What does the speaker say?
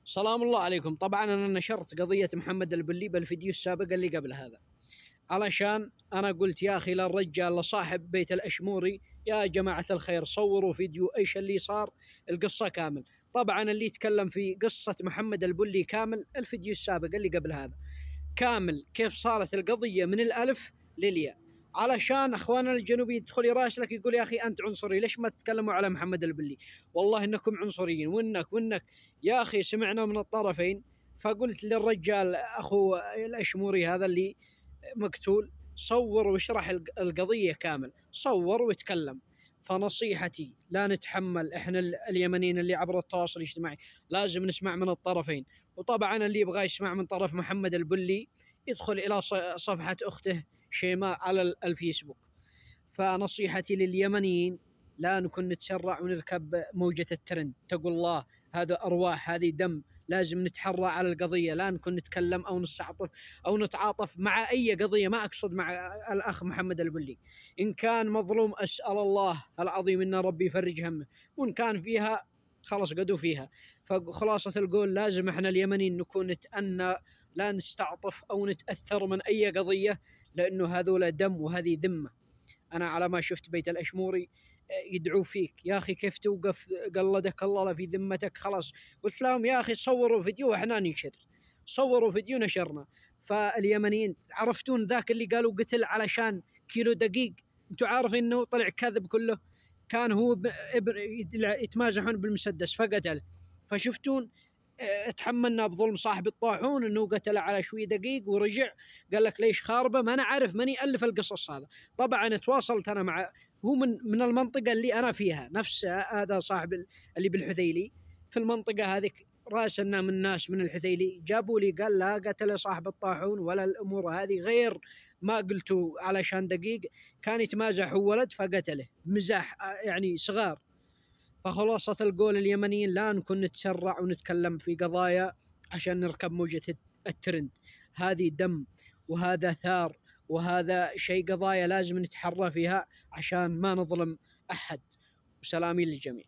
سلام الله عليكم. طبعا أنا نشرت قضية محمد البلي بالفيديو السابق اللي قبل هذا، علشان أنا قلت يا أخي للرجال لصاحب بيت الأشموري يا جماعة الخير صوروا فيديو إيش اللي صار، القصة كامل. طبعا اللي يتكلم في قصة محمد البلي كامل الفيديو السابق اللي قبل هذا كامل، كيف صارت القضية من الألف للياء، علشان اخواننا الجنوبي يدخل يراسلك يقول يا اخي انت عنصري، ليش ما تتكلموا على محمد البلي؟ والله انكم عنصريين، وانك يا اخي سمعنا من الطرفين. فقلت للرجال اخو الاشموري هذا اللي مقتول صور واشرح القضية كامل، صور وتكلم. فنصيحتي لا نتحمل احنا اليمنيين اللي عبر التواصل الاجتماعي، لازم نسمع من الطرفين. وطبعا اللي يبغى يسمع من طرف محمد البلي يدخل الى صفحة اخته شيماء على الفيسبوك. فنصيحتي لليمنيين لا نكون نتسرع ونركب موجة الترند، تقول الله هذا أرواح هذه دم، لازم نتحرى على القضية، لا نكون نتكلم أو نستعطف أو نتعاطف مع أي قضية، ما أقصد مع الأخ محمد البلي. إن كان مظلوم أسأل الله العظيم إن ربي يفرج همه، وإن كان فيها خلاص قدوا فيها. فخلاصة القول لازم احنا اليمنيين نكون نتأنى، لا نستعطف أو نتأثر من أي قضية، لأنه هذول دم وهذه ذمة. أنا على ما شفت بيت الأشموري يدعو فيك يا أخي كيف توقف، قلدك الله في ذمتك، خلاص قلت لهم يا أخي صوروا فيديو وإحنا ننشر، صوروا فيديو نشرنا. فاليمنيين عرفتون ذاك اللي قالوا قتل علشان كيلو دقيق، انتوا عارفين انه طلع كذب كله، كان هو يتمازحون بالمسدس فقتل. فشفتون تحملنا بظلم صاحب الطاحون انه قتل على شوي دقيق ورجع قال لك ليش خاربه، ما انا عارف ماني الف القصص هذا. طبعا تواصلت انا مع هو من المنطقه اللي انا فيها، نفس هذا صاحب اللي بالحذيلي في المنطقه هذه، راسلنا من ناس من الحذيلي جابوا لي قال لا قتل صاحب الطاحون ولا الامور هذه، غير ما قلتوا علشان دقيق كان يتمازح هو ولد فقتله مزاح يعني صغار. فخلاصة القول اليمنيين لا نكون نتسرع ونتكلم في قضايا عشان نركب موجة الترند، هذه دم وهذا ثار وهذا شيء قضايا لازم نتحرى فيها عشان ما نظلم أحد. وسلامي للجميع.